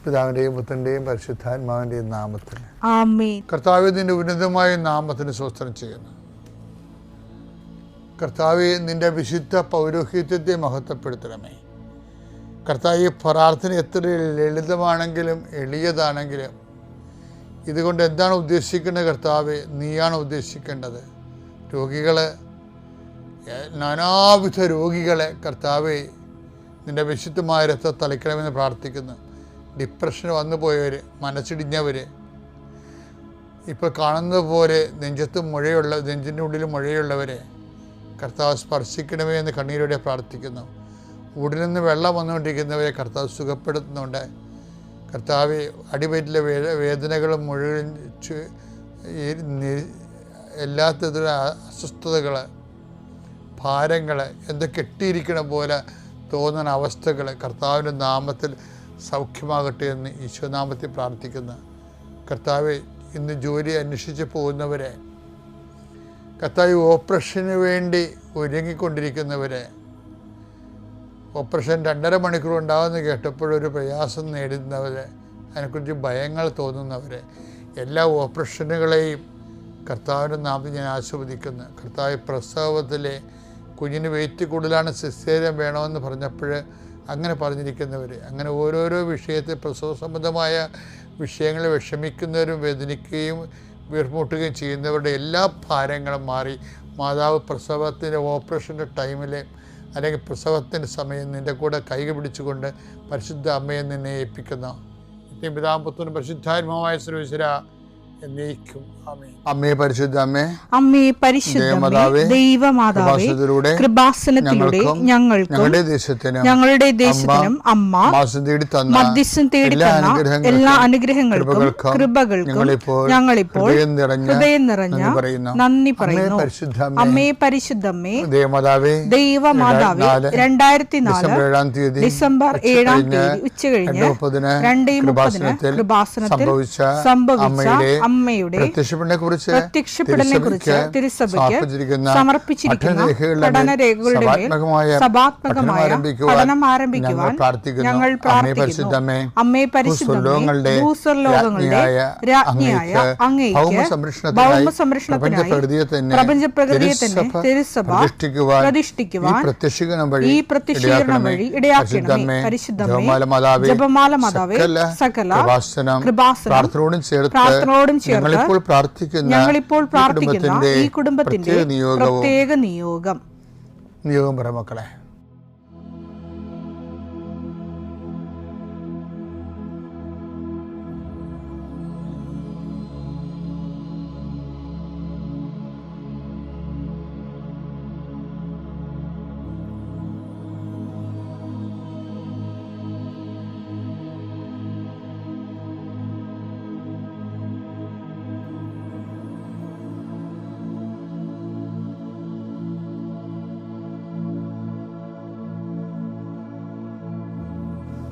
പിതാവിൻ്റെയും പുത്രൻ്റെയും പരിശുദ്ധാത്മാവിൻ്റെയും നാമത്തിൽ ആമേൻ. കർത്താവേ, നിന്റെ ഉന്നതമായ നാമത്തിന് സ്തോത്രം ചെയ്യുന്നു. കർത്താവേ, നിന്റെ വിശുദ്ധ പൗരോഹിത്യത്തെ മഹത്വപ്പെടുത്തണമേ. കർത്താവേ, പ്രാർത്ഥന എത്ര ലളിതമാണെങ്കിലും എളിയതാണെങ്കിലും ഇതുകൊണ്ട് എന്താണ് ഉദ്ദേശിക്കേണ്ടത്? കർത്താവേ, നീയാണ് ഉദ്ദേശിക്കേണ്ടത്. രോഗികളെ, നാനാവിധ രോഗികളെ കർത്താവേ നിന്റെ വിശുദ്ധമായ രക്തം തളിക്കണമെന്ന് പ്രാർത്ഥിക്കുന്നു. ഡിപ്രഷന് വന്നു പോയവർ, മനസ്സിടിഞ്ഞവർ, ഇപ്പോൾ കാണുന്നത് പോലെ നെഞ്ചിൻ്റെ ഉള്ളിൽ മുഴയുള്ളവരെ കർത്താവ് സ്പർശിക്കണമേ എന്ന് കണ്ണീരോടെ പ്രാർത്ഥിക്കുന്നു. ഉള്ളിൽ നിന്ന് വെള്ളം വന്നുകൊണ്ടിരിക്കുന്നവരെ കർത്താവ് സുഖപ്പെടുത്തുന്നുണ്ട്. കർത്താവ്, അടിവയറ്റിലെ വേദനകളും മുഴുവൻ എല്ലാത്തരം അസ്വസ്ഥതകൾ, ഭാരങ്ങൾ, എന്തോ കെട്ടിയിരിക്കണ പോലെ തോന്നുന്ന അവസ്ഥകൾ കർത്താവിൻ്റെ നാമത്തിൽ സൗഖ്യമാകട്ടെ എന്ന് ഈശോനാമത്തിൽ പ്രാർത്ഥിക്കുന്നു. കർത്താവ്, ഇന്ന് ജോലി അന്വേഷിച്ച് പോകുന്നവരെ, കർത്താവ് ഓപ്പറേഷന് വേണ്ടി ഒരുങ്ങിക്കൊണ്ടിരിക്കുന്നവരെ, ഓപ്പറേഷൻ 2.5 മണിക്കൂർ ഉണ്ടാകുമെന്ന് കേട്ടപ്പോഴൊരു പ്രയാസം നേടുന്നവരെ, അതിനെക്കുറിച്ച് ഭയങ്ങൾ തോന്നുന്നവരെ, എല്ലാ ഓപ്പറേഷനുകളെയും കർത്താവിൻ്റെ നാമത്തിൽ ഞാൻ ആസ്വദിക്കുന്നു. കർത്താവ്, പ്രസവത്തിലെ കുഞ്ഞിന് വെയിറ്റ് കൂടുതലാണ്, സിസേറിയൻ വേണമെന്ന് പറഞ്ഞപ്പോൾ അങ്ങനെ പറഞ്ഞിരിക്കുന്നവർ, അങ്ങനെ ഓരോരോ വിഷയത്തിൽ പ്രസവ സംബന്ധമായ വിഷയങ്ങളിൽ വിഷമിക്കുന്നവരും വേദനിക്കുകയും വീർമുട്ടുകയും ചെയ്യുന്നവരുടെ എല്ലാ ഭാരങ്ങളും മാറി മാതാവ് പ്രസവത്തിൻ്റെ ഓപ്പറേഷൻ്റെ ടൈമിൽ അല്ലെങ്കിൽ പ്രസവത്തിൻ്റെ സമയം നിൻ്റെ കൂടെ കൈകൾ പിടിച്ചുകൊണ്ട് പരിശുദ്ധ അമ്മയെ നിന്നെ ഏൽപ്പിക്കുന്നു. നിത്യം പിതാവും പുത്രനും പരിശുദ്ധാത്മാവായ സർവ്വേശ്വര എന്നേക്കും ആമേൻ. അമ്മേ പരിശുദ്ധ അമ്മേ, അമ്മേ പരിശുദ്ധ ദൈവമാതാവേ, കൃപാസനത്തിലൂടെ ഞങ്ങളുടെ ദേശത്തിനും അമ്മ മധ്യസ്ഥം തേടി തന്ന എല്ലാ അനുഗ്രഹങ്ങൾക്കും കൃപകൾക്കും ഞങ്ങളിപ്പോൾ ഹൃദയം നിറഞ്ഞ നന്ദി പറയുന്നു. അമ്മേ പരിശുദ്ധമ്മേ, ദൈവമാതാവേ, 2004 ഡിസംബർ 7 ഉച്ചകഴിഞ്ഞ് 2:30 കൃപാസനത്തിൽ സംഭവിച്ച അമ്മയുടെ പ്രത്യക്ഷപ്പെടലിനെക്കുറിച്ച് തിരുസഭയ്ക്ക് സമർപ്പിച്ചിരിക്കുന്ന പഠനരേഖകളുടെ മേൽ സഭാത്മകമായ പഠനം ആരംഭിക്കുവാൻ ഞങ്ങൾ പ്രാർത്ഥിക്കുന്നു. അമ്മേ പരിശുദ്ധമേ, ഭൂസ്വർലോകങ്ങളുടെ രാജ്ഞിയായ അങ്ങേയ്ക്ക് ഭൗമസംരക്ഷണത്തിനായി പ്രപഞ്ചപ്രകൃതിയെ തന്നെ തിരുസഭ പ്രതിഷ്ഠിക്കുവാൻ ഈ പ്രത്യക്ഷീകരണം വഴി ഇടയാക്കണമേ. പരിശുദ്ധമേ, ജപമാല മാതാവേ, സകല കൃപാസനം പ്രാർത്ഥനയോടും ഞങ്ങളിപ്പോൾ പ്രാർത്ഥിക്കുന്ന ഈ കുടുംബത്തിന്റെ പ്രത്യേക നിയോഗം പറ മക്കളെ.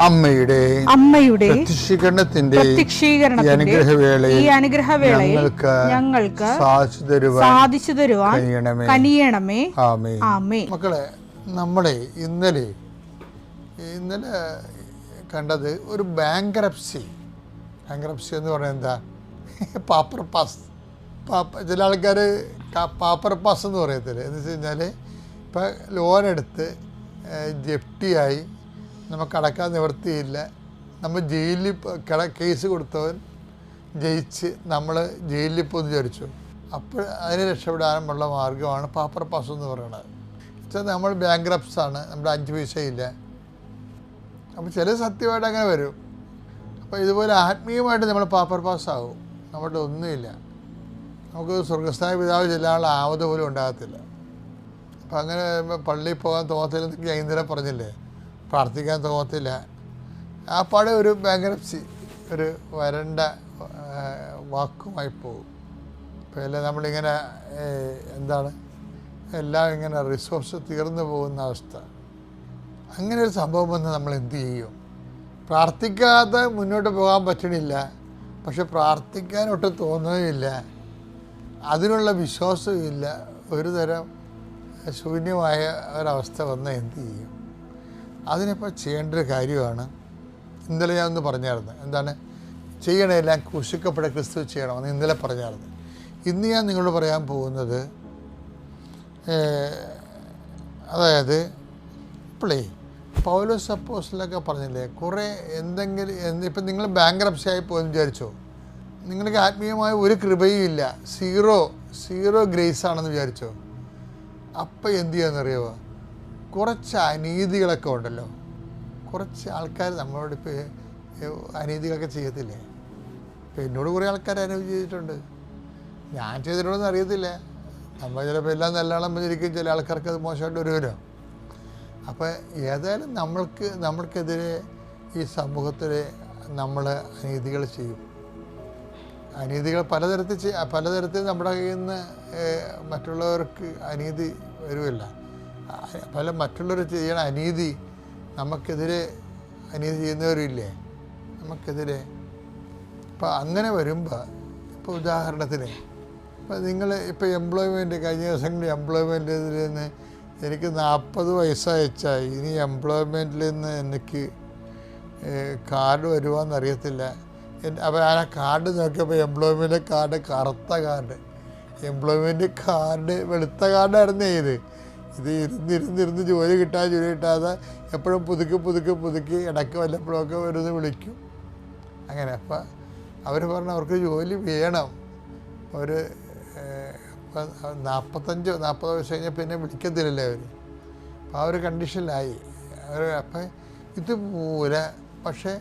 അമ്മയുടെ പ്രത്യക്ഷീകരണത്തിന്റെ ഈ അനുഗ്രഹവേളയിൽ ഞങ്ങൾക്ക് സാധിച്ചു തരുവാൻ കനിയണമേ. ആമേൻ. മക്കളെ, നമ്മളെ ഇന്നലെ കണ്ടത് ഒരു ബാങ്ക്രപ്സി എന്ന് പറയുന്നത് എന്താ? പാപ്പർ പാസ്. ചില ആൾക്കാർ പാപ്പർ പാസ് എന്ന് പറയത്തില്ലേ? എന്ന് വെച്ച് കഴിഞ്ഞാൽ ഇപ്പം ലോൺ എടുത്ത് ജപ്തിയായി, നമുക്ക് അടക്കാൻ നിവൃത്തിയില്ല, നമ്മൾ ജയിലിൽ കേസ് കൊടുത്തവൻ ജയിച്ച് നമ്മൾ ജയിലിൽ പോയി വിചാരിച്ചു. അപ്പോൾ അതിനെ രക്ഷപ്പെടാനുള്ള മാർഗ്ഗമാണ് പാപ്പർ പാസ് എന്ന് പറയുന്നത്. വെച്ചാൽ നമ്മൾ ബാങ്ക്രപ്സാണ്, നമ്മുടെ 5 പൈസയില്ല. അപ്പോൾ ചില സത്യമായിട്ട് അങ്ങനെ വരും. അപ്പോൾ ഇതുപോലെ ആത്മീയമായിട്ട് നമ്മൾ പാപ്പർ പാസ്സാകും, നമ്മുടെ ഒന്നുമില്ല, നമുക്ക് സ്വർഗസ്ഥായ പിതാവ് ചെല്ലാനുള്ള ആവത് പോലും ഉണ്ടാകത്തില്ല. അപ്പം അങ്ങനെ പള്ളിയിൽ പോകാൻ തോന്നത്തില്ലെന്നൊക്കെ ഞാൻ ഇന്നലെ പറഞ്ഞില്ലേ, പ്രാർത്ഥിക്കാൻ തോന്നത്തില്ല. ആ പാടെ ഒരു ബാങ്ക്രപ്സി, ഒരു വരണ്ട വാക്കുമായി പോകും. ഇപ്പോൾ എല്ലാം നമ്മളിങ്ങനെ എല്ലാം ഇങ്ങനെ റിസോഴ്സ് തീർന്നു പോകുന്ന അവസ്ഥ. അങ്ങനെ ഒരു സംഭവം വന്ന് നമ്മൾ എന്തു ചെയ്യും? പ്രാർത്ഥിക്കാതെ മുന്നോട്ട് പോകാൻ പറ്റണില്ല, പക്ഷെ പ്രാർത്ഥിക്കാനൊട്ടും തോന്നുകയില്ല, അതിനുള്ള വിശ്വാസമില്ല, ഒരു തരം ശൂന്യമായ ഒരവസ്ഥ വന്നാൽ എന്തു ചെയ്യും? അതിനിപ്പോൾ ചെയ്യേണ്ട ഒരു കാര്യമാണ് ഇന്നലെ ഞാൻ ഒന്ന് പറഞ്ഞായിരുന്നു. എന്താണ്? ചെയ്യണമെല്ലാം ക്രൂശിക്കപ്പെട്ട ക്രിസ്തു ചെയ്യണമെന്ന് ഇന്നലെ പറഞ്ഞായിരുന്നു. ഇന്ന് ഞാൻ നിങ്ങളോട് പറയാൻ പോകുന്നത്, അതായത് ഇപ്പോഴേ പൗലോസ് അപ്പോസ്തലനൊക്കെ പറഞ്ഞില്ലേ, കുറേ എന്തെങ്കിലും ഇപ്പം നിങ്ങൾ ബാങ്ക്രപ്സി ആയി പോയെന്ന് വിചാരിച്ചോ, നിങ്ങൾക്ക് ആത്മീയമായ ഒരു കൃപയും ഇല്ല, സീറോ ഗ്രേസ് ആണെന്ന് വിചാരിച്ചോ, അപ്പം എന്ത് ചെയ്യാമെന്നറിയാമോ? കുറച്ച് അനീതികളൊക്കെ ഉണ്ടല്ലോ, കുറച്ച് ആൾക്കാർ നമ്മളോട് ഇപ്പോൾ അനീതികളൊക്കെ ചെയ്യത്തില്ലേ? ഇപ്പം എന്നോട് കുറേ ആൾക്കാർ അനീതി ചെയ്തിട്ടുണ്ട്. ഞാൻ ചെയ്തിട്ടുണ്ടെന്ന് അറിയത്തില്ല. നമ്മൾ ചിലപ്പോൾ എല്ലാം നല്ലോണം പറഞ്ഞിരിക്കും, ചില ആൾക്കാർക്ക് അത് മോശമായിട്ട് വരുമല്ലോ. അപ്പോൾ ഏതായാലും നമ്മൾക്കെതിരെ ഈ സമൂഹത്തിൽ നമ്മൾ അനീതികൾ ചെയ്യും. അനീതികൾ പലതരത്തിൽ നമ്മുടെ കയ്യിൽ നിന്ന് മറ്റുള്ളവർക്ക് അനീതി വരുമല്ല. മറ്റുള്ളവർ ചെയ്യണ അനീതി നമുക്കെതിരെ അനീതി ചെയ്യുന്നവരില്ലേ, നമുക്കെതിരെ. അപ്പോൾ അങ്ങനെ വരുമ്പോൾ, ഇപ്പോൾ ഉദാഹരണത്തിന് ഇപ്പോൾ എംപ്ലോയ്മെൻറ്റ് കഴിഞ്ഞ ദിവസങ്ങളിൽ എംപ്ലോയ്മെൻറ്റിൽ നിന്ന് എനിക്ക് 40 വയസ്സായിച്ചായി, ഇനി എംപ്ലോയ്മെൻറ്റിൽ നിന്ന് എനിക്ക് കാർഡ് വരുവാന്നറിയത്തില്ല. അപ്പോൾ ഞാൻ ആ കാർഡ് നോക്കിയപ്പോൾ എംപ്ലോയ്മെൻറ്റ് കാർഡ് കറുത്ത കാർഡ്, എംപ്ലോയ്മെൻറ്റ് കാർഡ് വെളുത്ത കാർഡായിരുന്നു. ഇത് ഇരുന്ന് ജോലി കിട്ടാതെ എപ്പോഴും പുതുക്കി ഇടയ്ക്ക് വല്ലപ്പോഴൊക്കെ വരുന്ന് വിളിക്കും. അങ്ങനെ അപ്പം അവർ പറഞ്ഞു അവർക്ക് ജോലി വേണം. ഒരു 40 വയസ്സ് കഴിഞ്ഞാൽ പിന്നെ വിളിക്കത്തില്ലല്ലേ അവർ. അപ്പോൾ ആ ഒരു കണ്ടീഷനിലായി അപ്പം ഇതുപോലെ. പക്ഷേ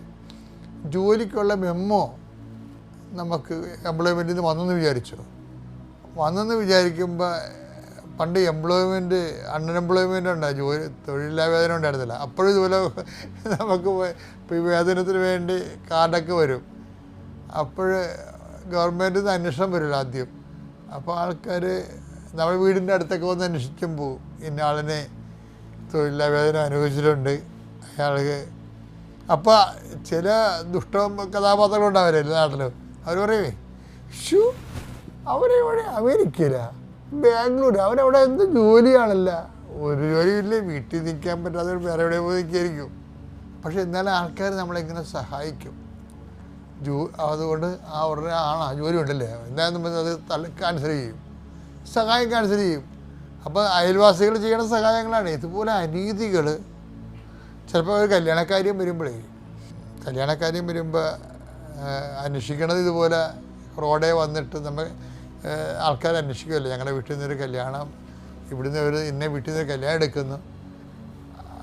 ജോലിക്കുള്ള മെമ്മോ നമുക്ക് എംപ്ലോയ്മെൻറ്റിൽ നിന്ന് വന്നെന്ന് വിചാരിക്കുമ്പോൾ പണ്ട് അൺഎംപ്ലോയ്മെൻ്റ് ഉണ്ടായി, തൊഴിലില്ലാവേദന ഉണ്ടായിരുന്നില്ല. അപ്പോഴും ഇതുപോലെ നമുക്ക് ഇപ്പോൾ വേതനത്തിന് വേണ്ടി കാർഡൊക്കെ വരും. അപ്പോൾ ഗവൺമെൻറ്റിൽ നിന്ന് അന്വേഷണം വരില്ല ആദ്യം. അപ്പോൾ ആൾക്കാർ നമ്മുടെ വീടിൻ്റെ അടുത്തൊക്കെ വന്ന് അന്വേഷിക്കുമ്പോൾ ഇന്ന ആളിനെ തൊഴിലില്ലാവേദന അനുഭവിച്ചിട്ടുണ്ട് അയാൾക്ക്. അപ്പോൾ ചില കഥാപാത്രങ്ങളുണ്ടാവില്ല എല്ലാ നാട്ടിലും. അവർ പറയേ അവരെവിടെ അമേരിക്കയിലാണ്, ബാംഗ്ലൂർ, അവരവിടെ എന്ത് ജോലിയാണല്ല, ഒരു ജോലിയില്ലേ, വീട്ടിൽ നിൽക്കാൻ പറ്റാതെ വേറെ എവിടെ പോയി നിൽക്കായിരിക്കും. പക്ഷെ എന്നാലും ആൾക്കാർ നമ്മളെങ്ങനെ സഹായിക്കും. അതുകൊണ്ട് അവരുടെ ജോലി ഉണ്ടല്ലേ എന്താണെന്ന് പറഞ്ഞാൽ അത് ക്യാൻസൽ ചെയ്യും, സഹായം ക്യാൻസൽ ചെയ്യും. അപ്പോൾ അയൽവാസികൾ ചെയ്യണ സഹായങ്ങളാണ്. ഇതുപോലെ അനീതികൾ ചിലപ്പോൾ ഒരു കല്യാണക്കാര്യം വരുമ്പോൾ അന്വേഷിക്കണത് ഇതുപോലെ റോഡേ വന്നിട്ട് നമ്മൾ ആൾക്കാർ അന്വേഷിക്കുമല്ലോ, ഞങ്ങളുടെ വീട്ടിൽ നിന്നൊരു കല്യാണം, ഇവിടുന്ന് ഇന്ന വീട്ടിൽ നിന്ന് കല്യാണം എടുക്കുന്നു,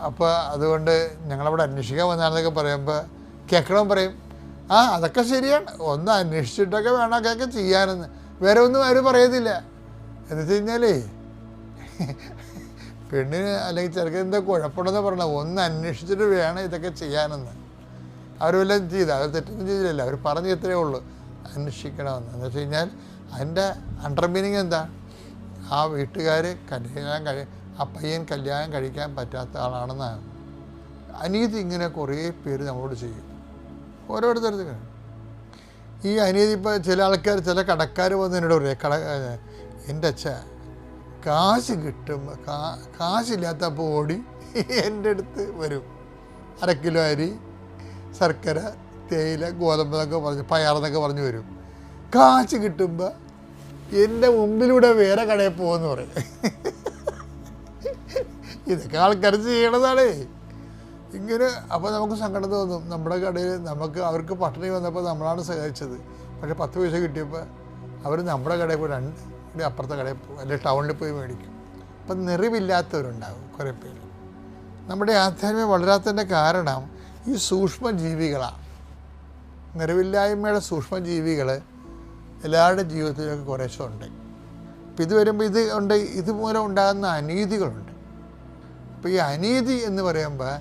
അപ്പോൾ അതുകൊണ്ട് ഞങ്ങളവിടെ അന്വേഷിക്കാൻ വന്നാണെന്നൊക്കെ പറയുമ്പോൾ കേൾക്കണം പറയും, അതൊക്കെ ശരിയാണ്, ഒന്ന് അന്വേഷിച്ചിട്ടൊക്കെ വേണം അതൊക്കെ ചെയ്യാനെന്ന്. വേറെ ഒന്നും ആരും പറയത്തില്ല. എന്ന് വെച്ച് കഴിഞ്ഞാലേ പെണ്ണിന് അല്ലെങ്കിൽ ചെറുക്കൻ എന്താ കുഴപ്പമുണ്ടെന്ന് പറഞ്ഞാൽ ഒന്ന് അന്വേഷിച്ചിട്ട് വേണം ഇതൊക്കെ ചെയ്യാനെന്ന്. അവർ വല്ലതും അവർ തെറ്റൊന്നും ചെയ്തില്ലല്ലോ, അവർ പറഞ്ഞു ഇത്രയേ ഉള്ളൂ, അന്വേഷിക്കണമെന്ന്. എന്ന് വെച്ച് കഴിഞ്ഞാൽ അതിൻ്റെ അണ്ടർ മീനിങ് എന്താ? ആ വീട്ടുകാർ ആ പയ്യൻ കല്യാണം കഴിക്കാൻ പറ്റാത്ത ആളാണെന്നാണ്. അനീതി ഇങ്ങനെ കുറേ പേര് നമ്മളോട് ചെയ്യും, ഓരോരുത്തരത്തിൽ. ഈ അനീതി ഇപ്പോൾ ചില ആൾക്കാർ, ചില കടക്കാർ വന്ന് എന്നോട് പറയും, എൻ്റെ അച്ഛ കാശ് കിട്ടുമ്പോൾ കാശില്ലാത്തപ്പോൾ ഓടി എൻ്റെ അടുത്ത് വരും, 1/2 കിലോ അരി, ശർക്കര, തേയില, ഗോതമ്പെന്നൊക്കെ പയറെന്നൊക്കെ പറഞ്ഞ് വരും. കാശ് കിട്ടുമ്പോൾ എൻ്റെ മുമ്പിലൂടെ വേറെ കടയിൽ പോകുമെന്ന് പറയും. ഇതൊക്കെ ആൾക്കാർ ചെയ്യണതാണേ ഇങ്ങനെ. അപ്പോൾ നമുക്ക് സങ്കടം തോന്നും. നമ്മുടെ കടയിൽ അവർക്ക് പട്ടിണി വന്നപ്പോൾ നമ്മളാണ് സഹായിച്ചത്. പക്ഷേ 10 പൈസ കിട്ടിയപ്പോൾ അവർ നമ്മുടെ കടയിൽ പോയി 2 അപ്പുറത്തെ കടയിൽ പോകും, അല്ലെങ്കിൽ ടൗണിൽ പോയി മേടിക്കും. അപ്പം നിറവില്ലാത്തവരുണ്ടാകും കുറേ പേര്. നമ്മുടെ ആധ്യാത്മികം വളരാത്തതിൻ്റെ കാരണം ഈ സൂക്ഷ്മജീവികളാണ്. നിറവില്ലായ്മയുടെ സൂക്ഷ്മജീവികൾ എല്ലാവരുടെ ജീവിതത്തിലൊക്കെ കുറേശ്ശെ ഉണ്ട്. അപ്പം ഇത് വരുമ്പോൾ ഇതുമൂലം ഉണ്ടാകുന്ന അനീതികളുണ്ട്. അപ്പോൾ ഈ അനീതി എന്ന് പറയുമ്പോൾ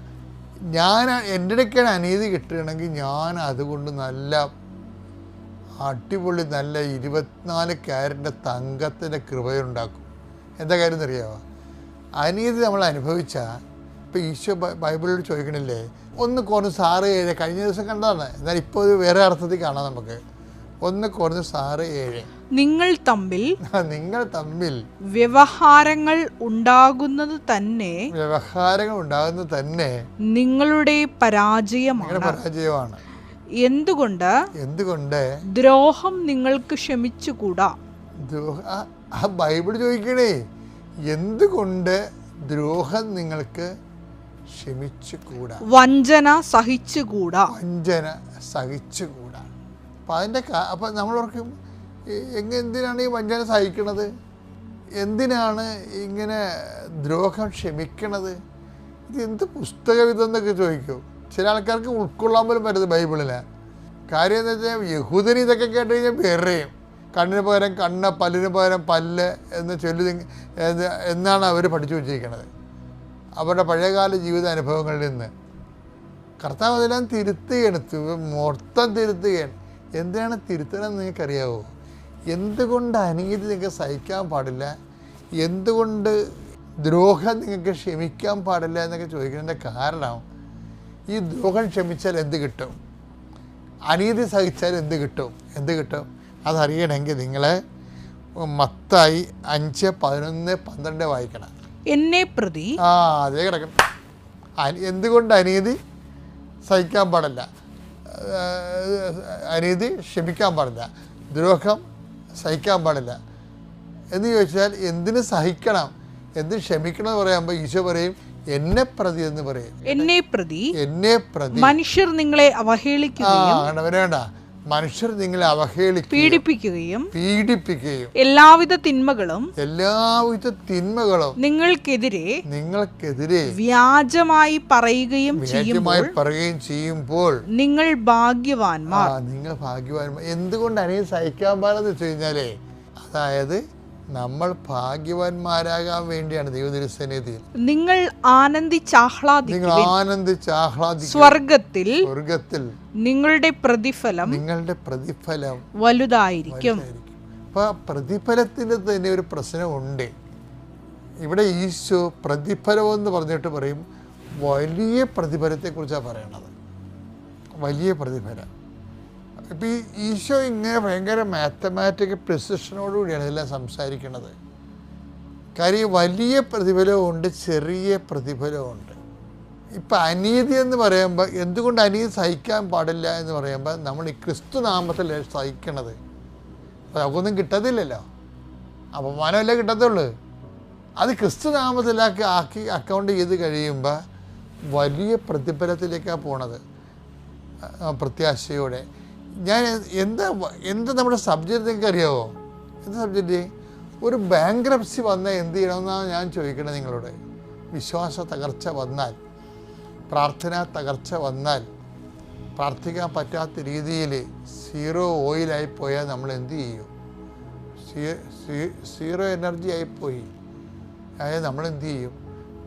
എൻ്റെ ഇടയ്ക്കാണ് അനീതി കിട്ടുകയാണെങ്കിൽ ഞാൻ അതുകൊണ്ട് നല്ല അടിപൊളി നല്ല 24 ക്യാരറ്റിൻ്റെ തങ്കത്തിൻ്റെ കൃപയുണ്ടാക്കും. എന്താ കാര്യം എന്നറിയാമോ? അനീതി നമ്മൾ അനുഭവിച്ചാൽ, ഇപ്പോൾ ഈശോ ബൈബിളിൽ ചോദിക്കണില്ലേ, ഒന്ന് കുറഞ്ഞ് 6 കഴിഞ്ഞ ദിവസം കണ്ടതാണ്, എന്നാൽ ഇപ്പോൾ ഒരു വേറെ അർത്ഥത്തിൽ കാണാം നമുക്ക്. 1 കൊരിന്ത്യർ 6:7. നിങ്ങൾ തമ്മിൽ വ്യവഹാരങ്ങൾ ഉണ്ടാകുന്നത് തന്നെ നിങ്ങളുടെ പരാജയമാണ്. എന്തുകൊണ്ട് ദ്രോഹം നിങ്ങൾക്ക് ക്ഷമിച്ചുകൂടാ? ബൈബിൾ ചോദിക്കണേ, എന്തുകൊണ്ട് ദ്രോഹം നിങ്ങൾക്ക് ക്ഷമിച്ചുകൂടാ? വഞ്ചന സഹിച്ചുകൂടാ. അപ്പം നമ്മളോർക്കും എന്തിനാണ് ഈ വഞ്ചന സഹിക്കണത്, എന്തിനാണ് ഇങ്ങനെ ദ്രോഹം ക്ഷമിക്കണത്, ഇത് എന്ത് പുസ്തകം ഇതെന്നൊക്കെ ചോദിക്കും. ചില ആൾക്കാർക്ക് ഉൾക്കൊള്ളാൻ പോലും പറ്റുന്നത് ബൈബിളിലാണ്. കാര്യം എന്താ വെച്ചാൽ യഹൂദന് ഇതൊക്കെ കേട്ട് കഴിഞ്ഞാൽ വേറെയും കണ്ണിന് പകരം കണ്ണ്, പല്ലിന് പകരം പല്ല് എന്ന് ചൊല്ലി എന്നാണ് അവർ പഠിച്ചു വച്ചിരിക്കുന്നത് അവരുടെ പഴയകാല ജീവിത അനുഭവങ്ങളിൽ നിന്ന്. കർത്താവ് അതെല്ലാം തിരുത്തുകയാണ്, മൊത്തം തിരുത്തുകയാണ്. എന്തിനാണ് തിരുത്തണമെന്ന് നിങ്ങൾക്കറിയാവോ? എന്തുകൊണ്ട് അനീതി നിങ്ങൾക്ക് സഹിക്കാൻ പാടില്ല, എന്തുകൊണ്ട് ദ്രോഹം നിങ്ങൾക്ക് ക്ഷമിക്കാൻ പാടില്ല എന്നൊക്കെ ചോദിക്കുന്നതിൻ്റെ കാരണം, ഈ ദ്രോഹം ക്ഷമിച്ചാൽ എന്ത് കിട്ടും, അനീതി സഹിച്ചാൽ എന്ത് കിട്ടും അതറിയണമെങ്കിൽ നിങ്ങൾ മത്തായി 5, 11, 12 വായിക്കണം. എന്നെ പ്രതി അതേ കിടക്കണം. എന്തുകൊണ്ട് അനീതി സഹിക്കാൻ പാടില്ല, അനീതി ക്ഷമിക്കാൻ പാടില്ല, ദ്രോഹം സഹിക്കാൻ പാടില്ല എന്ന് ചോദിച്ചാൽ എന്തിന് സഹിക്കണം, എന്തിന് ക്ഷമിക്കണം എന്ന് പറയുമ്പോൾ ഈശോ പറയും എന്നെ പ്രതി എന്ന് പറയും. എന്നെ പ്രതി മനുഷ്യർ നിങ്ങളെ അവഹേളിക്കുകയും വേണ്ട, മനുഷ്യർ നിങ്ങളെ പീഡിപ്പിക്കുകയും എല്ലാവിധ തിന്മകളും നിങ്ങൾക്കെതിരെ വ്യാജമായി പറയുകയും ചെയ്യുമ്പോൾ നിങ്ങൾ ഭാഗ്യവാന്മാർ. എന്തുകൊണ്ട് അനീതി സഹിക്കാൻ പാടെന്ന് വെച്ച് കഴിഞ്ഞാലേ, അതായത് നമ്മൾ ഭാഗ്യവാന്മാരാകാൻ വേണ്ടിയാണ് ദൈവനിരുസന്നിധിയിൽ നിങ്ങൾ ആനന്ദിച്ചാഹ്ലാദിക്കുവിൻ. സ്വർഗത്തിൽ നിങ്ങളുടെ പ്രതിഫലം വലുതായിരിക്കും. അപ്പൊ പ്രതിഫലത്തിന് തന്നെ ഒരു പ്രശ്നമുണ്ട്. ഇവിടെ ഈശോ പ്രതിഫലം എന്ന് പറഞ്ഞിട്ട് പറയും വലിയ പ്രതിഫലത്തെക്കുറിച്ചാണ് പറയണത്, വലിയ പ്രതിഫലം. ഇപ്പം ഈ ഈശോ ഇങ്ങനെ ഭയങ്കര മാത്തമാറ്റിക്കൽ പ്രിസിഷനോടുകൂടിയാണ് ഇതെല്ലാം സംസാരിക്കുന്നത്. കാര്യം വലിയ പ്രതിഫലമുണ്ട്, ചെറിയ പ്രതിഫലമുണ്ട്. ഇപ്പം അനീതി എന്ന് പറയുമ്പോൾ, എന്തുകൊണ്ട് അനീതി സഹിക്കാൻ പാടില്ല എന്ന് പറയുമ്പോൾ, നമ്മൾ ഈ ക്രിസ്തു നാമത്തിൽ സഹിക്കണത്. അപ്പോൾ നമുക്കൊന്നും കിട്ടത്തില്ലല്ലോ, അപമാനമല്ലേ കിട്ടത്തുള്ളൂ. അത് ക്രിസ്തു നാമത്തിലാക്കി അക്കൗണ്ട് ചെയ്ത് കഴിയുമ്പോൾ വലിയ പ്രതിഫലത്തിലേക്കാണ് പോണത് പ്രത്യാശയോടെ. ഞാൻ എന്താ നമ്മുടെ സബ്ജക്റ്റ് നിങ്ങൾക്ക് അറിയാമോ? എന്താ സബ്ജക്റ്റ്? ഒരു ബാങ്ക്രപ്സി വന്നാൽ എന്ത് ചെയ്യണമെന്നാണ് ഞാൻ ചോദിക്കണത് നിങ്ങളോട്. വിശ്വാസ തകർച്ച വന്നാൽ, പ്രാർത്ഥനാ തകർച്ച വന്നാൽ, പ്രാർത്ഥിക്കാൻ പറ്റാത്ത രീതിയിൽ സീറോ ഓയിലായി പോയാൽ നമ്മൾ എന്ത് ചെയ്യും? സീറോ എനർജി ആയിപ്പോയി. അതായത് നമ്മൾ എന്ത് ചെയ്യും?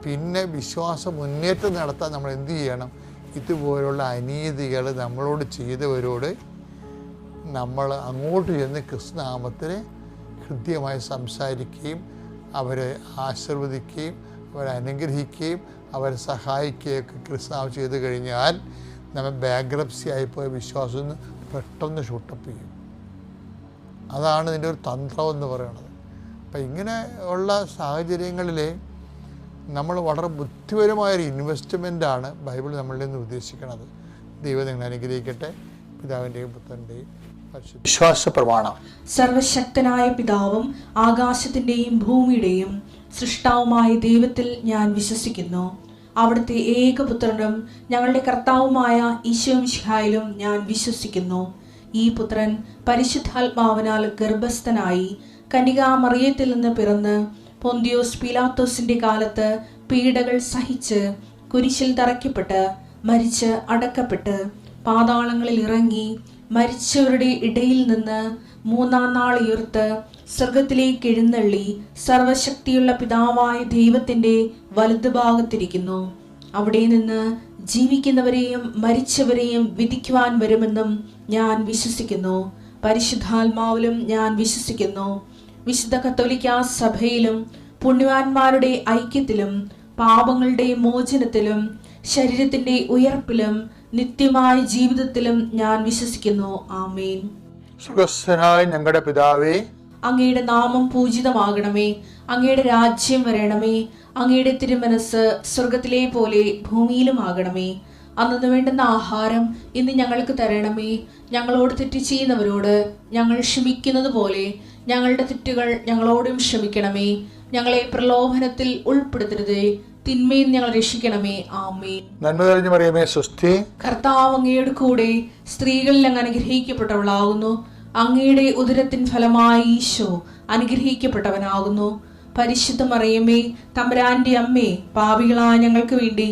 പിന്നെ വിശ്വാസ മുന്നേറ്റം നടത്താൻ നമ്മൾ എന്ത് ചെയ്യണം? ഇതുപോലുള്ള അനീതികൾ നമ്മളോട് ചെയ്തവരോട് നമ്മൾ അങ്ങോട്ട് ചെന്ന് ക്രിസ്തുനാമത്തിൽ ഹൃദ്യമായി സംസാരിക്കുകയും അവരെ ആശീർവദിക്കുകയും അവരെ അനുഗ്രഹിക്കുകയും അവരെ സഹായിക്കുകയൊക്കെ ക്രിസ്തുനാമം ചെയ്ത് കഴിഞ്ഞാൽ നമ്മൾ ബാങ്ക്രപ്സി ആയിപ്പോയ വിശ്വാസം പെട്ടെന്ന് ഷൂട്ടപ്പ് ചെയ്യും. അതാണ് ഇതിൻ്റെ ഒരു തന്ത്രം എന്ന് പറയുന്നത്. അപ്പം ഇങ്ങനെ ഉള്ള സാഹചര്യങ്ങളിൽ നമ്മൾ വളരെ ബുദ്ധിപരമായൊരു ഇൻവെസ്റ്റ്മെൻറ്റാണ് ബൈബിൾ നമ്മളിൽ നിന്ന് ഉദ്ദേശിക്കുന്നത്. ദൈവം നിങ്ങൾ അനുഗ്രഹിക്കട്ടെ. പിതാവിൻ്റെയും പുത്രൻ്റെയും വിശ്വാസ പ്രമാണം. സർവശക്തനായ പിതാവും ആകാശത്തിൻ്റെയും ഭൂമിയുടെയും സൃഷ്ടാവുമായ ദൈവത്തിൽ ഞാൻ വിശ്വസിക്കുന്നു. അവിടുത്തെ ഏകപുത്രനും ഞങ്ങളുടെ കർത്താവുമായ ഈശോ മിശിഹായിലും ഞാൻ വിശ്വസിക്കുന്നു. ഈ പുത്രൻ പരിശുദ്ധാത്മാവിനാൽ ഗർഭസ്ഥനായി കന്യകാമറിയത്തിൽ നിന്ന് പിറന്ന് പൊന്തിയോസ് പീലാത്തോസിന്റെ കാലത്ത് പീഡകൾ സഹിച്ച് കുരിശിൽ തറയ്ക്കപ്പെട്ട് മരിച്ച് അടക്കപ്പെട്ട് പാതാളങ്ങളിൽ ഇറങ്ങി മരിച്ചവരുടെ ഇടയിൽ നിന്ന് 3-ാം നാൾ ഉയർത്ത് സ്വർഗത്തിലേക്ക് എഴുന്നള്ളി സർവശക്തിയുള്ള പിതാവായ ദൈവത്തിന്റെ വലതുഭാഗത്തിരിക്കുന്നു. അവിടെ നിന്ന് ജീവിക്കുന്നവരെയും മരിച്ചവരെയും വിധിക്കുവാൻ വരുമെന്നും ഞാൻ വിശ്വസിക്കുന്നു. പരിശുദ്ധാത്മാവിലും ഞാൻ വിശ്വസിക്കുന്നു. വിശുദ്ധ കത്തോലിക്കാ സഭയിലും പുണ്യവാന്മാരുടെ ഐക്യത്തിലും പാപങ്ങളുടെ മോചനത്തിലും ശരീരത്തിന്റെ ഉയർപ്പിലും നിത്യമായ ജീവിതത്തിലും ഞാൻ വിശ്വസിക്കുന്നു. ആമേൻ. സ്വർഗ്ഗസ്ഥനായ ഞങ്ങളുടെ പിതാവേ, അങ്ങയുടെ നാമം പൂജിതമാകണമേ. അങ്ങയുടെ രാജ്യം വരണമേ. അങ്ങയുടെ തിരുമനസ് സ്വർഗത്തിലെ പോലെ ഭൂമിയിലുമാകണമേ. അന്നു വേണ്ടുന്ന ആഹാരം ഇന്ന് ഞങ്ങൾക്ക് തരണമേ. ഞങ്ങളോട് തെറ്റ് ചെയ്യുന്നവരോട് ഞങ്ങൾ ക്ഷമിക്കുന്നത് പോലെ ഞങ്ങളുടെ തെറ്റുകൾ ഞങ്ങളോടും ക്ഷമിക്കണമേ. ഞങ്ങളെ പ്രലോഭനത്തിൽ ഉൾപ്പെടുത്തരുതേ, തിന്മയിൽ ഞങ്ങൾ രക്ഷിക്കണമേ. ആമേൻ. നന്മ നിറഞ്ഞ മറിയമേ, സ്വസ്തി. കർത്താവ് അങ്ങയുടെ കൂടെ സ്ത്രീകളിൽ അങ്ങ് അനുഗ്രഹിക്കപ്പെട്ടവളാകുന്നു. അങ്ങയുടെ ഉദരത്തിൻ ഫലമായി ഈശോ അനുഗ്രഹിക്കപ്പെട്ടവനാകുന്നു. പരിശുദ്ധ മറിയമേ, തമ്പുരാന്റെ അമ്മേ, പാപികളായ ഞങ്ങൾക്ക് വേണ്ടി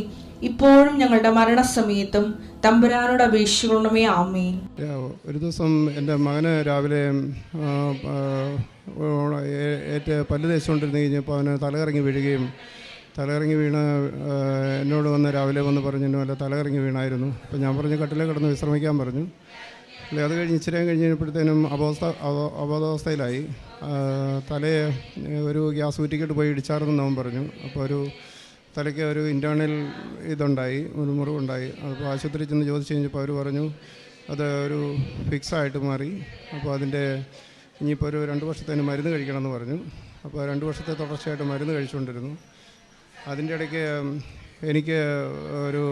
ഇപ്പോഴും ഞങ്ങളുടെ മരണസമയത്തും തമ്പുരാനോട് അപേക്ഷിക്കണമേ. ആമേൻ. ഒരു ദിവസം എൻ്റെ മകന് രാവിലെ പല്ല് തേച്ചുകൊണ്ടിരുന്ന് കഴിഞ്ഞപ്പോൾ അവന് തലകറങ്ങി വീണ് എന്നോട് വന്ന് രാവിലെ വന്ന് പറഞ്ഞു, വല്ല തലകറങ്ങി വീണായിരുന്നു. അപ്പോൾ ഞാൻ പറഞ്ഞു കട്ടിലേ കിടന്ന് വിശ്രമിക്കാൻ പറഞ്ഞു. അല്ലെ അത് കഴിഞ്ഞ് ഇച്ചിരി കഴിഞ്ഞപ്പോഴത്തേനും അബോധാവസ്ഥയിലായി. തലയെ ഒരു ഗ്യാസ് കുറ്റിക്കിട്ട് പോയി ഇടിച്ചാർന്നെന്ന് അവൻ പറഞ്ഞു. അപ്പോൾ ഒരു തലയ്ക്ക് ഒരു ഇൻറ്റേർണൽ ഇതുണ്ടായി, ഒരു മുറിവുണ്ടായി. അപ്പോൾ ആശുപത്രി ചെന്ന് ചോദിച്ചു കഴിഞ്ഞപ്പോൾ അവർ പറഞ്ഞു അത് ഒരു ഫിക്സായിട്ട് മാറി. അപ്പോൾ അതിൻ്റെ ഇനിയിപ്പോൾ ഒരു 2 വർഷത്തേന് മരുന്ന് കഴിക്കണമെന്ന് പറഞ്ഞു. അപ്പോൾ 2 വർഷത്തെ തുടർച്ചയായിട്ട് മരുന്ന് കഴിച്ചുകൊണ്ടിരുന്നു. അതിൻ്റെ ഇടയ്ക്ക് എനിക്ക് ഒരു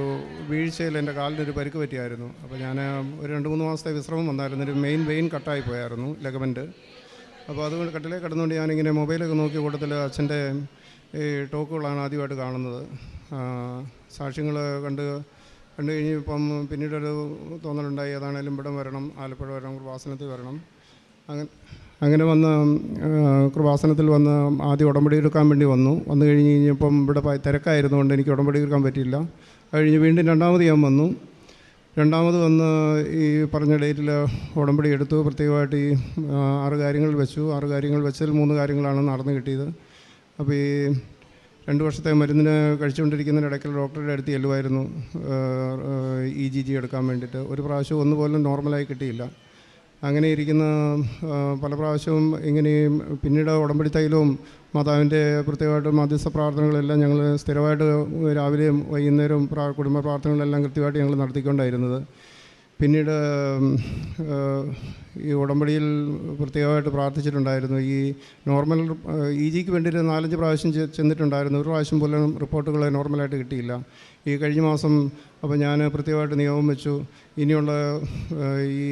വീഴ്ചയിൽ എൻ്റെ കാലിനൊരു പരിക്ക് പറ്റിയായിരുന്നു. അപ്പോൾ ഞാൻ ഒരു 2-3 മാസത്തെ വിശ്രമം വന്നായിരുന്നു. ഒരു മെയിൻ വെയിൻ കട്ടായി പോയായിരുന്നു, ലെഗമെൻറ്റ്. അപ്പോൾ അതുകൊണ്ട് കട്ടിലേ കിടന്നുകൊണ്ട് ഞാനിങ്ങനെ മൊബൈലൊക്കെ നോക്കിയ കൂട്ടത്തിൽ അച്ഛൻ്റെ ഈ ടോക്കുകളാണ് ആദ്യമായിട്ട് കാണുന്നത്. സാക്ഷ്യങ്ങൾ കണ്ടു കഴിഞ്ഞപ്പം പിന്നീടൊരു തോന്നലുണ്ടായി, ഏതാണേലും ഇവിടെ വരണം, ആലപ്പുഴ വരണം, കൃപാസനത്തിൽ വരണം. അങ്ങനെ വന്ന് കൃപാസനത്തിൽ വന്ന് ആദ്യം ഉടമ്പടി എടുക്കാൻ വേണ്ടി വന്നു കഴിഞ്ഞപ്പം ഇവിടെ തിരക്കായിരുന്നുകൊണ്ട് എനിക്ക് ഉടമ്പടി എടുക്കാൻ പറ്റിയില്ല. കഴിഞ്ഞ് വീണ്ടും രണ്ടാമത് ഞാൻ വന്നു. രണ്ടാമത് വന്ന് ഈ പറഞ്ഞ ഡേറ്റിൽ ഉടമ്പടി എടുത്തു. പ്രത്യേകമായിട്ട് ഈ 6 കാര്യങ്ങൾ വെച്ചു. 6 കാര്യങ്ങൾ വെച്ചതിൽ 3 കാര്യങ്ങളാണ് നടന്നു കിട്ടിയത്. അപ്പോൾ ഈ 2 വർഷത്തെ മരുന്നിന് കഴിച്ചുകൊണ്ടിരിക്കുന്നതിനിടയ്ക്ക് ഡോക്ടറുടെ അടുത്ത് ചെല്ലുമായിരുന്നു EGG എടുക്കാൻ വേണ്ടിയിട്ട്. ഒരു പ്രാവശ്യം ഒന്നുപോലും നോർമലായി കിട്ടിയില്ല. അങ്ങനെ ഇരിക്കുന്ന പല പ്രാവശ്യവും ഇങ്ങനെ പിന്നീട് ഉടമ്പടി തൈലവും മാതാവിൻ്റെ പ്രത്യേകമായിട്ട് മധ്യസ്ഥ പ്രാർത്ഥനകളെല്ലാം ഞങ്ങൾ സ്ഥിരമായിട്ട് രാവിലെയും വൈകുന്നേരവും കുടുംബ പ്രാർത്ഥനകളെല്ലാം കൃത്യമായിട്ട് ഞങ്ങൾ നടത്തിക്കൊണ്ടായിരുന്നത്. പിന്നീട് ഈ ഉടമ്പടിയിൽ പ്രത്യേകമായിട്ട് പ്രാർത്ഥിച്ചിട്ടുണ്ടായിരുന്നു. ഈ നോർമൽ EGക്ക് വേണ്ടി 4-5 പ്രാവശ്യം ചെന്നിട്ടുണ്ടായിരുന്നു. ഒരു പ്രാവശ്യം പോലും റിപ്പോർട്ടുകൾ നോർമലായിട്ട് കിട്ടിയില്ല. ഈ കഴിഞ്ഞ മാസം അപ്പോൾ ഞാൻ പ്രത്യേകമായിട്ട് നിയമം വെച്ചു, ഇനിയുള്ള ഈ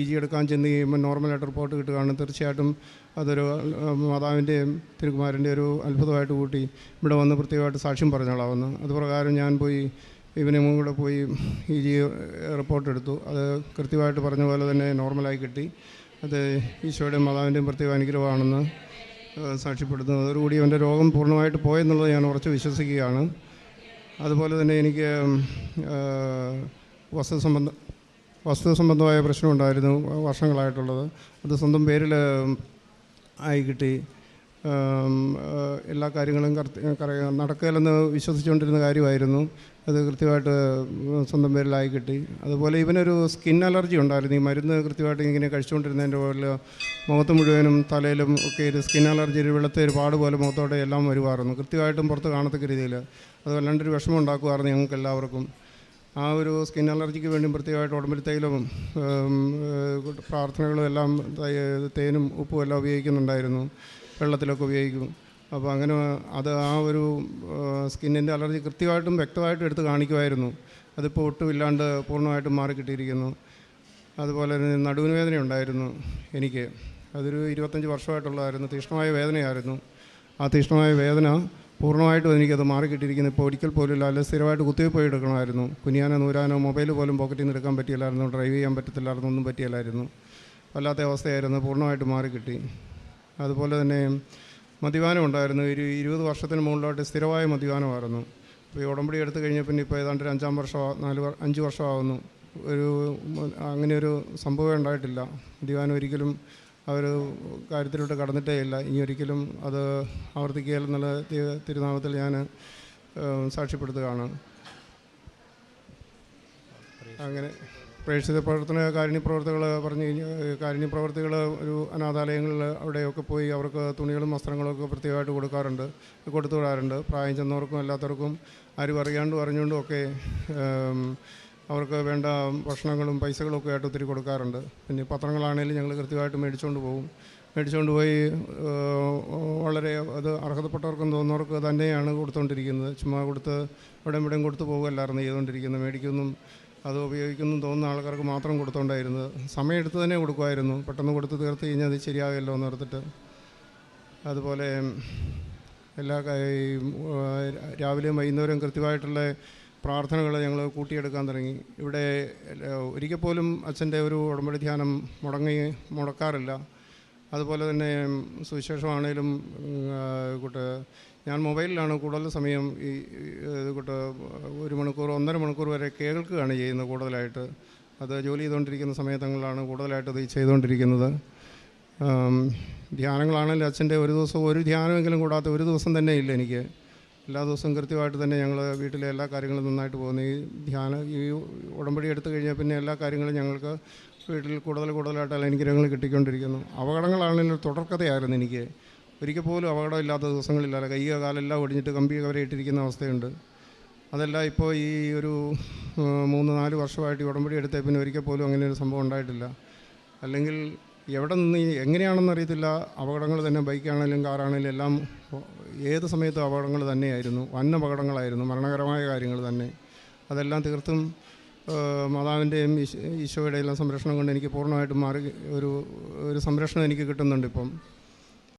EG എടുക്കാൻ ചെന്ന് കഴിയുമ്പോൾ നോർമലായിട്ട് റിപ്പോർട്ട് കിട്ടുകയാണ് തീർച്ചയായിട്ടും അതൊരു മാതാവിൻ്റെയും തിരുക്കുമാരൻ്റെ ഒരു അത്ഭുതമായിട്ട് കൂട്ടി ഇവിടെ വന്ന് പ്രത്യേകമായിട്ട് സാക്ഷ്യം പറഞ്ഞോളാവുന്നു. അതുപ്രകാരം ഞാൻ പോയി ഇവനും കൂടെ പോയി EG റിപ്പോർട്ട് എടുത്തു. അത് കൃത്യമായിട്ട് പറഞ്ഞ പോലെ തന്നെ നോർമലായി കിട്ടി. അത് ഈശോയുടെയും മാതാവിൻ്റെയും പ്രത്യേക അനുഗ്രഹമാണെന്ന് സാക്ഷ്യപ്പെടുത്തുന്നു. അതോടുകൂടി അവൻ്റെ രോഗം പൂർണ്ണമായിട്ട് പോയെന്നുള്ളത് ഞാൻ ഉറച്ച് വിശ്വസിക്കുകയാണ്. അതുപോലെ തന്നെ എനിക്ക് വസ്തു സംബന്ധമായ പ്രശ്നമുണ്ടായിരുന്നു വർഷങ്ങളായിട്ടുള്ളത്. അത് സ്വന്തം പേരിൽ ആയി കിട്ടി. എല്ലാ കാര്യങ്ങളും നടക്കുകയില്ലെന്ന് വിശ്വസിച്ചുകൊണ്ടിരുന്ന കാര്യമായിരുന്നു. അത് കൃത്യമായിട്ട് സ്വന്തം പേരിലായി കിട്ടി. അതുപോലെ ഇവനൊരു സ്കിൻ അലർജി ഉണ്ടായിരുന്നു. ഈ മരുന്ന് കൃത്യമായിട്ട് ഇങ്ങനെ കഴിച്ചുകൊണ്ടിരുന്നതിൻ്റെ പേരിൽ മുഖത്ത് മുഴുവനും തലയിലും ഒക്കെ ഒരു സ്കിൻ അലർജി, ഒരു വെളുത്ത ഒരു പാട് പോലെ മുഖത്തോടെ എല്ലാം വരുമായിരുന്നു. കൃത്യമായിട്ടും പുറത്ത് കാണത്തക്ക രീതിയിൽ അത് വല്ലാണ്ടൊരു വിഷമം ഉണ്ടാക്കുമായിരുന്നു ഞങ്ങൾക്ക് എല്ലാവർക്കും. ആ ഒരു സ്കിൻ അലർജിക്ക് വേണ്ടി പ്രത്യേകമായിട്ട് ഉടമ്പടി തൈലവും പ്രാർത്ഥനകളും എല്ലാം തേനും ഉപ്പും എല്ലാം ഉപയോഗിക്കുന്നുണ്ടായിരുന്നു. വെള്ളത്തിലൊക്കെ ഉപയോഗിക്കും. അപ്പോൾ അങ്ങനെ അത് ആ ഒരു സ്കിന്നിൻ്റെ അലർജി കൃത്യമായിട്ടും വ്യക്തമായിട്ടും എടുത്ത് കാണിക്കുമായിരുന്നു. അതിപ്പോൾ ഒട്ടും ഇല്ലാണ്ട് പൂർണ്ണമായിട്ടും മാറിക്കിട്ടിയിരിക്കുന്നു. അതുപോലെ തന്നെ നടുവിന് വേദന ഉണ്ടായിരുന്നു എനിക്ക്. അതൊരു 25 വർഷമായിട്ടുള്ളതായിരുന്നു. തീക്ഷ്ണമായ വേദനയായിരുന്നു. ആ തീക്ഷ്ണമായ വേദന പൂർണ്ണമായിട്ടും എനിക്കത് മാറിക്കിട്ടിയിരിക്കുന്നു. ഇപ്പോൾ ഒരിക്കൽ പോലും ഇല്ല. അല്ലെങ്കിൽ സ്ഥിരമായിട്ട് കുത്തിവെപ്പോയി എടുക്കണമായിരുന്നു. കുനിയാനോ നൂരാനോ മൊബൈൽ പോലും പോക്കറ്റിൽ നിന്ന് എടുക്കാൻ പറ്റിയില്ലായിരുന്നു. ഡ്രൈവ് ചെയ്യാൻ പറ്റത്തില്ലായിരുന്നു. ഒന്നും പറ്റിയില്ലായിരുന്നു. വല്ലാത്ത അവസ്ഥയായിരുന്നു. പൂർണ്ണമായിട്ട് മാറിക്കിട്ടി. അതുപോലെ തന്നെ മദ്യപാനം ഉണ്ടായിരുന്നു. ഒരു 20 വർഷത്തിന് മുകളിലോട്ട് സ്ഥിരമായ മദ്യപാനമായിരുന്നു. അപ്പോൾ ഈ ഉടമ്പടി എടുത്തു കഴിഞ്ഞാൽ പിന്നെ ഇപ്പോൾ ഏതാണ്ട് 5 വർഷമാകുന്നു. അങ്ങനെയൊരു സംഭവം ഉണ്ടായിട്ടില്ല. മദ്യപാനം ഒരിക്കലും ആ ഒരു കാര്യത്തിലോട്ട് കടന്നിട്ടേ ഇല്ല. ഇനി ഒരിക്കലും അത് ആവർത്തിക്കുകയെന്നുള്ള തിരുനാമത്തിൽ ഞാൻ സാക്ഷ്യപ്പെടുത്തുകയാണ്. അങ്ങനെ പ്രേക്ഷിത പ്രവർത്തന കാരുണ്യപ്രവർത്തികൾ പറഞ്ഞു കഴിഞ്ഞാൽ കാരുണ്യപ്രവർത്തികൾ ഒരു അനാഥാലയങ്ങളിൽ അവിടെയൊക്കെ പോയി അവർക്ക് തുണികളും വസ്ത്രങ്ങളൊക്കെ പ്രത്യേകമായിട്ട് കൊടുത്തു വിടാറുണ്ട്. പ്രായം ചെന്നവർക്കും അല്ലാത്തവർക്കും ആരും അറിയാണ്ടും അറിഞ്ഞുകൊണ്ടും ഒക്കെ അവർക്ക് വേണ്ട ഭക്ഷണങ്ങളും പൈസകളും ഒക്കെ ആയിട്ട് ഒത്തിരി കൊടുക്കാറുണ്ട്. പിന്നെ പത്രങ്ങളാണെങ്കിലും ഞങ്ങൾ കൃത്യമായിട്ട് മേടിച്ചുകൊണ്ട് പോയി വളരെ അത് അർഹതപ്പെട്ടവർക്കും തോന്നുന്നവർക്ക് തന്നെയാണ് കൊടുത്തുകൊണ്ടിരിക്കുന്നത്. ചുമ്മാ കൊടുത്ത് ഇവിടെയും കൊടുത്തു പോകുമല്ലായിരുന്നു ചെയ്തുകൊണ്ടിരിക്കുന്നത്. മേടിക്കുന്നും അത് ഉപയോഗിക്കുന്നു തോന്നുന്ന ആൾക്കാർക്ക് മാത്രം കൊടുത്തുകൊണ്ടായിരുന്നത്. സമയമെടുത്ത് തന്നെ കൊടുക്കുമായിരുന്നു. പെട്ടെന്ന് കൊടുത്ത് തീർത്ത് കഴിഞ്ഞാൽ അത് ശരിയാകില്ലോ എന്ന് ഓർത്തിട്ട്. അതുപോലെ രാവിലെയും വൈകുന്നേരവും കൃത്യമായിട്ടുള്ള പ്രാർത്ഥനകൾ ഞങ്ങൾ കൂട്ടിയെടുക്കാൻ തുടങ്ങി. ഇവിടെ ഒരിക്കൽ പോലും അച്ഛൻ്റെ ഒരു ഉടമ്പടി ധ്യാനം മുടക്കാറില്ല. അതുപോലെ തന്നെ സുവിശേഷമാണേലും ഞാൻ മൊബൈലിലാണ് കൂടുതൽ സമയം ഈ കൂട്ട് 1 മണിക്കൂർ 1.5 മണിക്കൂർ വരെ കേൾക്കുകയാണ് ചെയ്യുന്നത് കൂടുതലായിട്ട്. അത് ജോലി ചെയ്തുകൊണ്ടിരിക്കുന്ന സമയത്തങ്ങളാണ് കൂടുതലായിട്ട് അത് ചെയ്തുകൊണ്ടിരിക്കുന്നത്. ധ്യാനങ്ങളാണെങ്കിലും അച്ഛൻ്റെ ഒരു ദിവസം ഒരു ധ്യാനമെങ്കിലും കൂടാത്ത ഒരു ദിവസം തന്നെ ഇല്ല എനിക്ക്. എല്ലാ ദിവസവും കൃത്യമായിട്ട് തന്നെ ഞങ്ങൾ വീട്ടിലെ എല്ലാ കാര്യങ്ങളും നന്നായിട്ട് പോകുന്നു. ഈ ഉടമ്പടി എടുത്തു കഴിഞ്ഞാൽ പിന്നെ എല്ലാ കാര്യങ്ങളും ഞങ്ങൾക്ക് വീട്ടിൽ കൂടുതലായിട്ട് അനുഗ്രഹങ്ങൾ കിട്ടിക്കൊണ്ടിരിക്കുന്നു. അപകടങ്ങളാണെങ്കിലും തുടർക്കഥയായിരുന്നു എനിക്ക്. ഒരിക്കൽ പോലും അപകടമില്ലാത്ത ദിവസങ്ങളില്ല. കാലെല്ലാം ഒടിഞ്ഞിട്ട് കമ്പി കവരെ ഇട്ടിരിക്കുന്ന അവസ്ഥയുണ്ട്. അതെല്ലാം ഇപ്പോൾ ഈ ഒരു 3-4 വർഷമായിട്ട് ഈ ഉടമ്പടി എടുത്തേ പിന്നെ ഒരിക്കൽ പോലും അങ്ങനെ ഒരു സംഭവം ഉണ്ടായിട്ടില്ല. അല്ലെങ്കിൽ എവിടെ നിന്ന് എങ്ങനെയാണെന്ന് അറിയത്തില്ല, അപകടങ്ങൾ തന്നെ. ബൈക്കാണെങ്കിലും കാറാണെങ്കിലും എല്ലാം ഏത് സമയത്തും അപകടങ്ങൾ തന്നെയായിരുന്നു. വൻ അപകടങ്ങളായിരുന്നു, മരണകരമായ കാര്യങ്ങൾ തന്നെ. അതെല്ലാം തീർത്തും മാതാവിൻ്റെയും ഈശോയുടെ എല്ലാം സംരക്ഷണം കൊണ്ട് എനിക്ക് പൂർണ്ണമായിട്ടും ഒരു സംരക്ഷണം എനിക്ക് കിട്ടുന്നുണ്ട് ഇപ്പം.